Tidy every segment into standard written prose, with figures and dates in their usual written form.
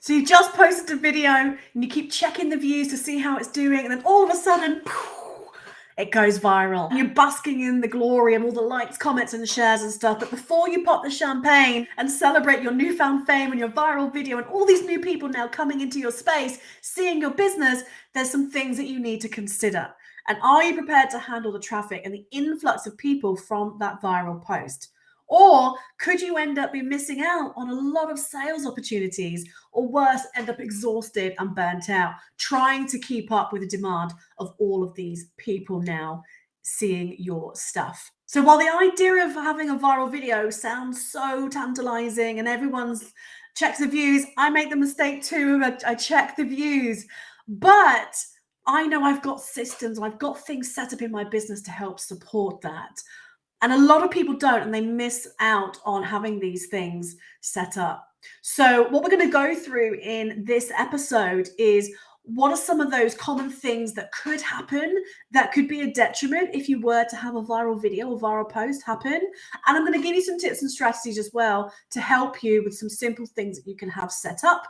So you just posted a video and you keep checking the views to see how it's doing, and then all of a sudden, it goes viral. And you're basking in the glory of all the likes, comments, and shares and stuff. But before you pop the champagne and celebrate your newfound fame and your viral video and all these new people now coming into your space, seeing your business, there's some things that you need to consider. And are you prepared to handle the traffic and the influx of people from that viral post? Or could you end up missing out on a lot of sales opportunities, or worse, end up exhausted and burnt out trying to keep up with the demand of all of these people now seeing your stuff? So while the idea of having a viral video sounds so tantalizing and everyone's checks the views, I make the mistake too. I check the views, but I know I've got systems, I've got things set up in my business to help support that. And a lot of people don't, and they miss out on having these things set up. So what we're going to go through in this episode is what are some of those common things that could happen that could be a detriment if you were to have a viral video or viral post happen. And I'm going to give you some tips and strategies as well to help you with some simple things that you can have set up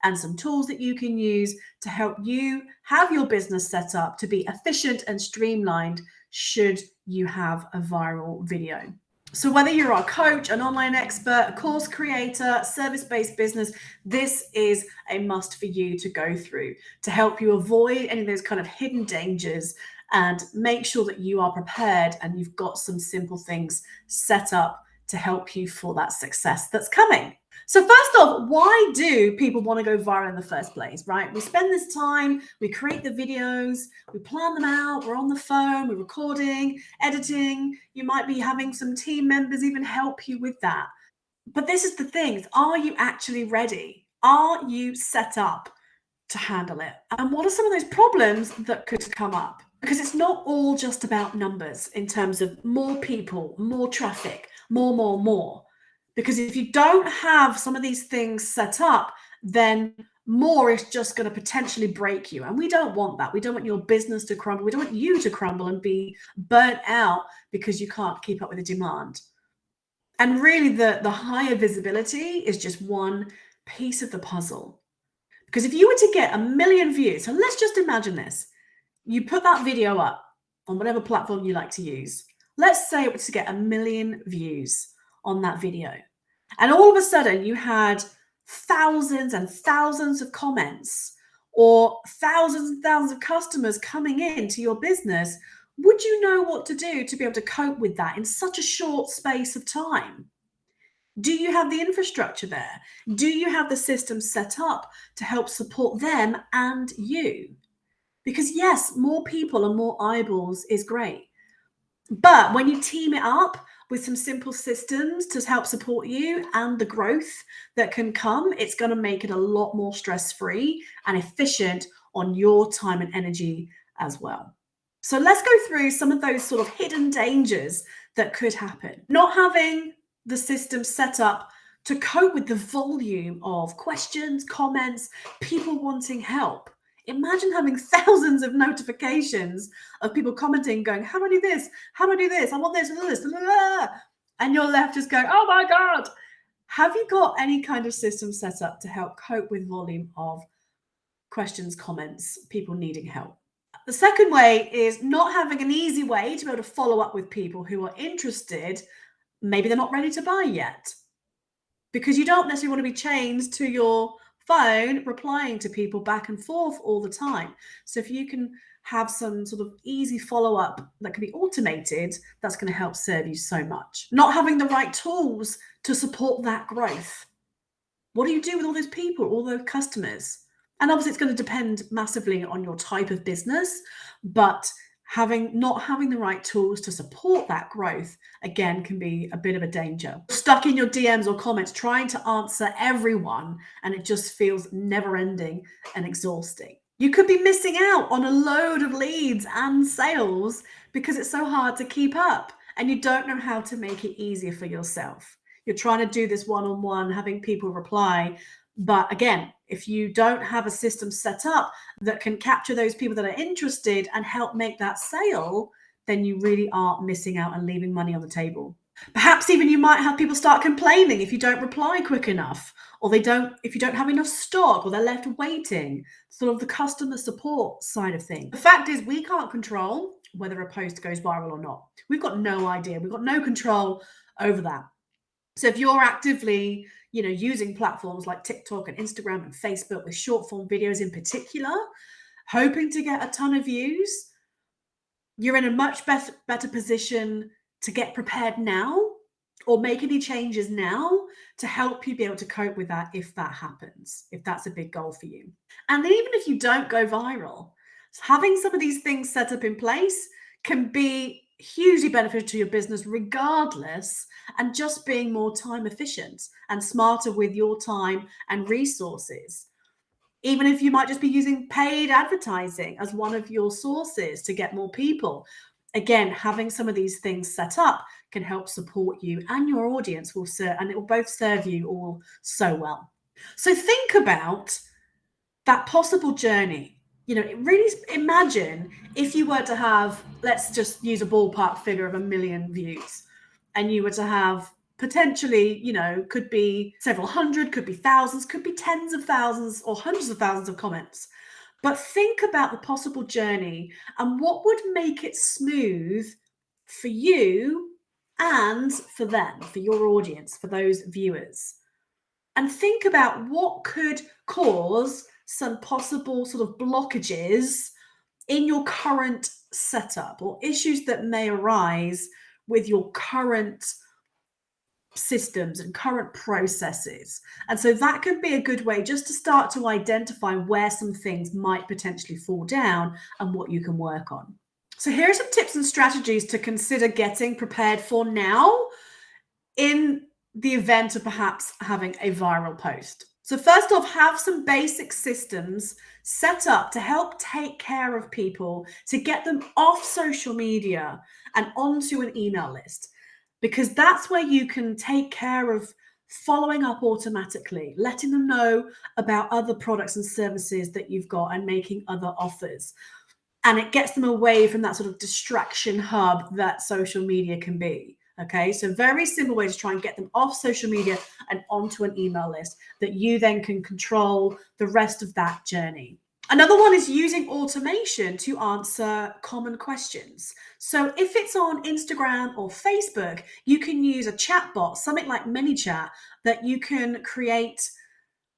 and some tools that you can use to help you have your business set up to be efficient and streamlined should you have a viral video. So whether you're a coach, an online expert, a course creator, service-based business, this is a must for you to go through to help you avoid any of those kind of hidden dangers and make sure that you are prepared and you've got some simple things set up to help you for that success that's coming. So first off, why do people want to go viral in the first place, right? We spend this time, we create the videos, we plan them out, we're on the phone, we're recording, editing. You might be having some team members even help you with that. But this is the thing, are you actually ready? Are you set up to handle it? And what are some of those problems that could come up? Because it's not all just about numbers in terms of more people, more traffic, more. Because if you don't have some of these things set up, then more is just going to potentially break you. And we don't want that. We don't want your business to crumble. We don't want you to crumble and be burnt out because you can't keep up with the demand. And really the higher visibility is just one piece of the puzzle. Because if you were to get 1 million views, so let's just imagine this. You put that video up on whatever platform you like to use. Let's say it was to get 1 million views on that video. And all of a sudden you had thousands and thousands of comments or thousands and thousands of customers coming into your business. Would you know what to do to be able to cope with that in such a short space of time? Do you have the infrastructure there? Do you have the system set up to help support them and you? Because yes, more people and more eyeballs is great. But when you team it up with some simple systems to help support you and the growth that can come, it's going to make it a lot more stress-free and efficient on your time and energy as well. So let's go through some of those sort of hidden dangers that could happen. Not having the system set up to cope with the volume of questions, comments, people wanting help. Imagine having thousands of notifications of people commenting, going, how do I do this? How do I do this? I want this, and you're left just going, oh my God. Have you got any kind of system set up to help cope with volume of questions, comments, people needing help? The second way is not having an easy way to be able to follow up with people who are interested. Maybe they're not ready to buy yet, because you don't necessarily want to be chained to your phone replying to people back and forth all the time. So if you can have some sort of easy follow-up that can be automated, that's going to help serve you so much. Not having the right tools to support that growth. What do you do with all those people, all those customers? And obviously it's going to depend massively on your type of business, but not having the right tools to support that growth, again, can be a bit of a danger. Stuck in your DMs or comments trying to answer everyone, and it just feels never ending and exhausting. You could be missing out on a load of leads and sales because it's so hard to keep up and you don't know how to make it easier for yourself. You're trying to do this one-on-one, having people reply. But again, if you don't have a system set up that can capture those people that are interested and help make that sale, then you really are missing out and leaving money on the table. Perhaps even you might have people start complaining if you don't reply quick enough, or if you don't have enough stock, or they're left waiting, sort of the customer support side of things. The fact is, we can't control whether a post goes viral or not. We've got no idea. We've got no control over that. So if you're actively, using platforms like TikTok and Instagram and Facebook with short form videos in particular, hoping to get a ton of views, you're in a much better position to get prepared now or make any changes now to help you be able to cope with that if that happens, if that's a big goal for you. And then even if you don't go viral, having some of these things set up in place can be hugely beneficial to your business regardless, and just being more time efficient and smarter with your time and resources. Even if you might just be using paid advertising as one of your sources to get more people. Again, having some of these things set up can help support you, and your audience will serve, and it will both serve you all so well. So think about that possible journey. Really imagine if you were to have, let's just use a ballpark figure of 1 million views, and you were to have potentially, could be several hundred, could be thousands, could be tens of thousands or hundreds of thousands of comments. But think about the possible journey and what would make it smooth for you and for them, for your audience, for those viewers. And think about what could cause some possible sort of blockages in your current setup, or issues that may arise with your current systems and current processes. And so that could be a good way just to start to identify where some things might potentially fall down and what you can work on. So here are some tips and strategies to consider getting prepared for now in the event of perhaps having a viral post. So first off, have some basic systems set up to help take care of people, to get them off social media and onto an email list, because that's where you can take care of following up automatically, letting them know about other products and services that you've got and making other offers. And it gets them away from that sort of distraction hub that social media can be. Okay, so very simple way to try and get them off social media and onto an email list that you then can control the rest of that journey. Another one is using automation to answer common questions. So if it's on Instagram or Facebook, you can use a chatbot, something like ManyChat, that you can create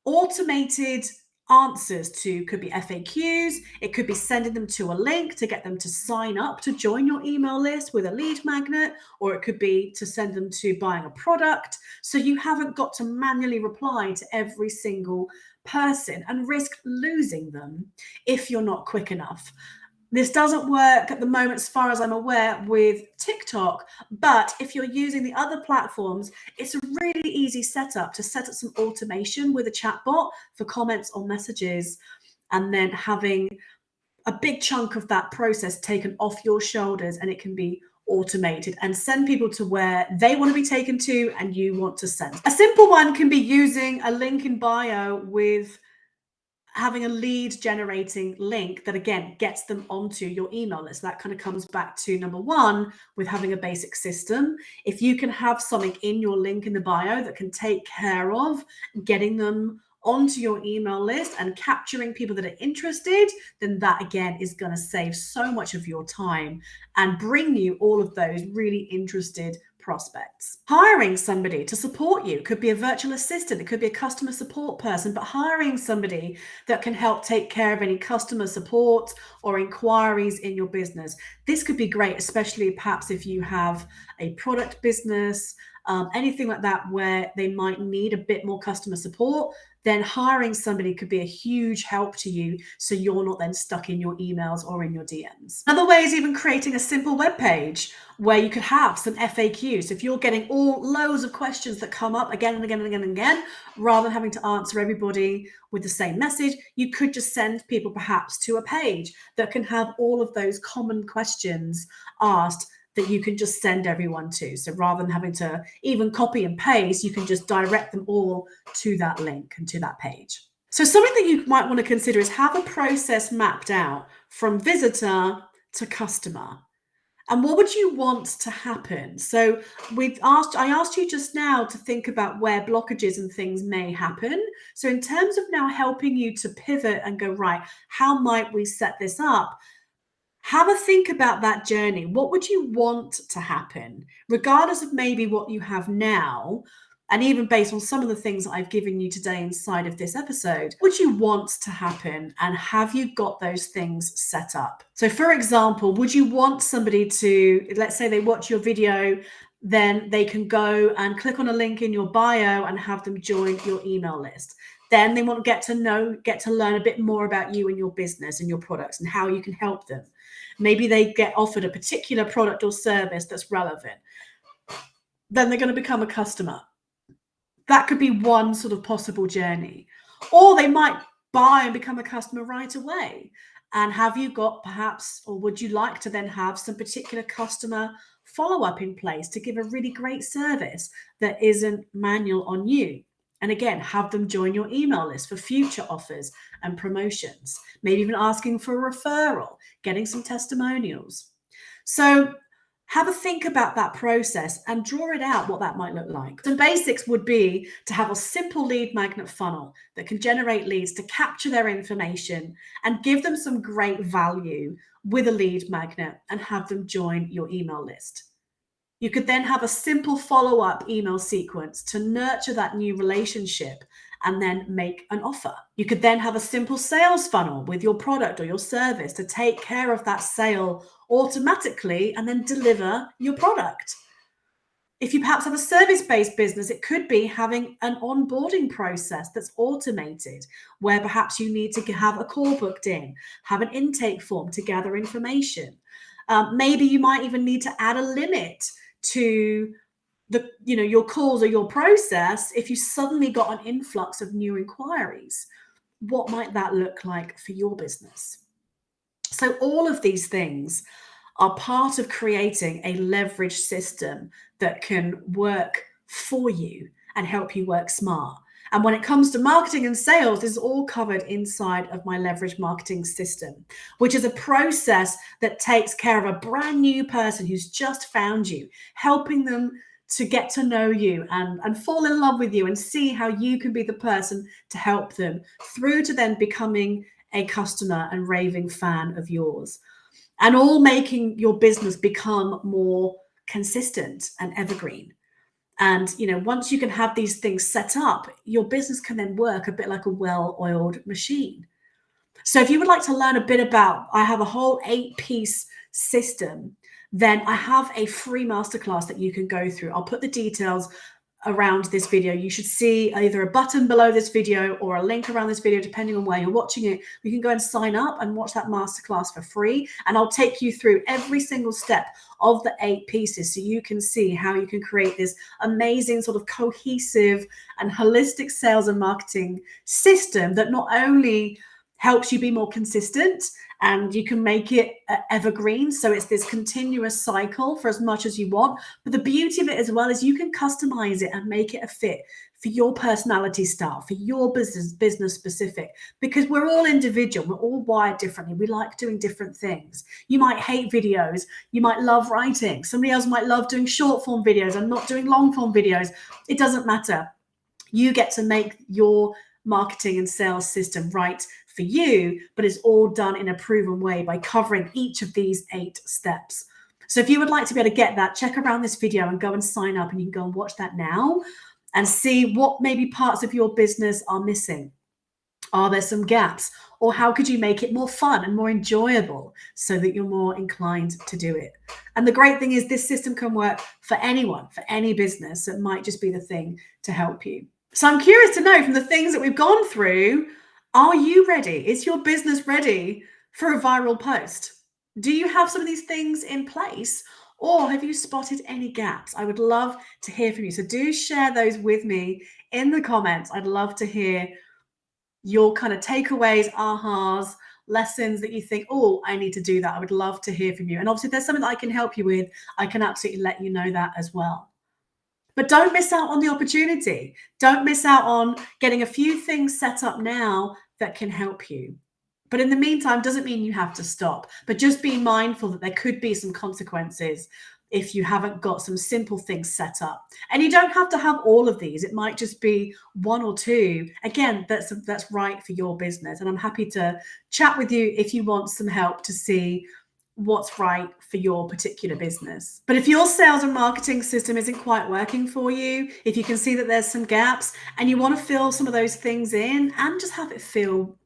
automated answers to. Could be FAQs, it could be sending them to a link to get them to sign up to join your email list with a lead magnet, or it could be to send them to buying a product. So you haven't got to manually reply to every single person and risk losing them if you're not quick enough. This doesn't work at the moment, as far as I'm aware, with TikTok, but if you're using the other platforms, it's a really easy setup to set up some automation with a chatbot for comments or messages, and then having a big chunk of that process taken off your shoulders, and it can be automated and send people to where they want to be taken to and you want to send. A simple one can be using a link in bio with having a lead generating link that again gets them onto your email list. That kind of comes back to number one with having a basic system. If you can have something in your link in the bio that can take care of getting them onto your email list and capturing people that are interested, then that again is going to save so much of your time and bring you all of those really interested prospects. Hiring somebody to support you could be a virtual assistant, it could be a customer support person, but hiring somebody that can help take care of any customer support or inquiries in your business. This could be great, especially perhaps if you have a product business, anything like that where they might need a bit more customer support. Then hiring somebody could be a huge help to you, so you're not then stuck in your emails or in your DMs. Another way is even creating a simple web page where you could have some FAQs. If you're getting loads of questions that come up again and again and again and again, rather than having to answer everybody with the same message, you could just send people perhaps to a page that can have all of those common questions asked that you can just send everyone to. So rather than having to even copy and paste, you can just direct them all to that link and to that page. So something that you might want to consider is have a process mapped out from visitor to customer. And what would you want to happen? So I asked you just now to think about where blockages and things may happen. So in terms of now helping you to pivot and go, right, how might we set this up? Have a think about that journey. What would you want to happen, regardless of maybe what you have now? And even based on some of the things that I've given you today inside of this episode, what would you want to happen? And have you got those things set up? So, for example, would you want somebody to, let's say they watch your video, then they can go and click on a link in your bio and have them join your email list. Then they want to get to learn a bit more about you and your business and your products and how you can help them. Maybe they get offered a particular product or service that's relevant. Then they're going to become a customer. That could be one sort of possible journey. Or they might buy and become a customer right away. And have you got perhaps, or would you like to then have some particular customer follow-up in place to give a really great service that isn't manual on you? And again, have them join your email list for future offers and promotions, maybe even asking for a referral, getting some testimonials. So have a think about that process and draw it out what that might look like. Some basics would be to have a simple lead magnet funnel that can generate leads to capture their information and give them some great value with a lead magnet and have them join your email list. You could then have a simple follow-up email sequence to nurture that new relationship and then make an offer. You could then have a simple sales funnel with your product or your service to take care of that sale automatically and then deliver your product. If you perhaps have a service-based business, it could be having an onboarding process that's automated, where perhaps you need to have a call booked in, have an intake form to gather information. Maybe you might even need to add a limit to your calls or your process if you suddenly got an influx of new inquiries. What might that look like for your business? So all of these things are part of creating a leverage system that can work for you and help you work smart. And when it comes to marketing and sales, this is all covered inside of my leverage marketing system, which is a process that takes care of a brand new person who's just found you, helping them to get to know you and fall in love with you and see how you can be the person to help them through to then becoming a customer and raving fan of yours, and all making your business become more consistent and evergreen. And, once you can have these things set up, your business can then work a bit like a well-oiled machine. So if you would like to learn a bit about, I have a whole 8-piece system, then I have a free masterclass that you can go through. I'll put the details around this video. You should see either a button below this video or a link around this video, depending on where you're watching it. You can go and sign up and watch that masterclass for free. And I'll take you through every single step of the 8 pieces so you can see how you can create this amazing sort of cohesive and holistic sales and marketing system that not only helps you be more consistent and you can make it evergreen. So it's this continuous cycle for as much as you want. But the beauty of it as well is you can customize it and make it a fit for your personality style, for your business specific, because we're all individual. We're all wired differently. We like doing different things. You might hate videos. You might love writing. Somebody else might love doing short form videos and not doing long form videos. It doesn't matter. You get to make your marketing and sales system right for you, but it's all done in a proven way by covering each of these 8 steps. So if you would like to be able to get that, check around this video and go and sign up, and you can go and watch that now and see what maybe parts of your business are missing. Are there some gaps? Or how could you make it more fun and more enjoyable so that you're more inclined to do it? And the great thing is this system can work for anyone, for any business. So it might just be the thing to help you. So I'm curious to know, from the things that we've gone through, are you ready? Is your business ready for a viral post? Do you have some of these things in place, or have you spotted any gaps? I would love to hear from you. So do share those with me in the comments. I'd love to hear your kind of takeaways, ahas, lessons that you think, oh, I need to do that. I would love to hear from you. And obviously, if there's something that I can help you with, I can absolutely let you know that as well. But don't miss out on the opportunity. Don't miss out on getting a few things set up now that can help you. But in the meantime, doesn't mean you have to stop, but just be mindful that there could be some consequences if you haven't got some simple things set up. And you don't have to have all of these. It might just be one or two. Again, that's right for your business. And I'm happy to chat with you if you want some help to see what's right for your particular business. But if your sales and marketing system isn't quite working for you, if you can see that there's some gaps and you want to fill some of those things in and just have it feel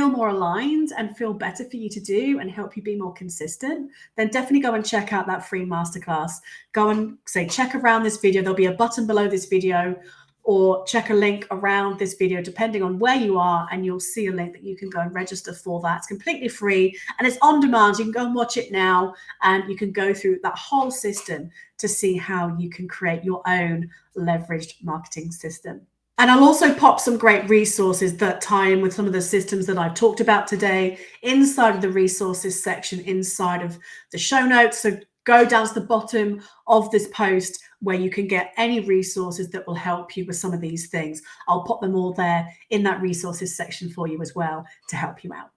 more aligned and feel better for you to do and help you be more consistent, then definitely go and check out that free masterclass. Go and check around this video. There'll be a button below this video, or check a link around this video, depending on where you are, and you'll see a link that you can go and register for that. It's completely free and it's on demand. You can go and watch it now, and you can go through that whole system to see how you can create your own leveraged marketing system. And I'll also pop some great resources that tie in with some of the systems that I've talked about today inside of the resources section, inside of the show notes. So go down to the bottom of this post where you can get any resources that will help you with some of these things. I'll pop them all there in that resources section for you as well to help you out.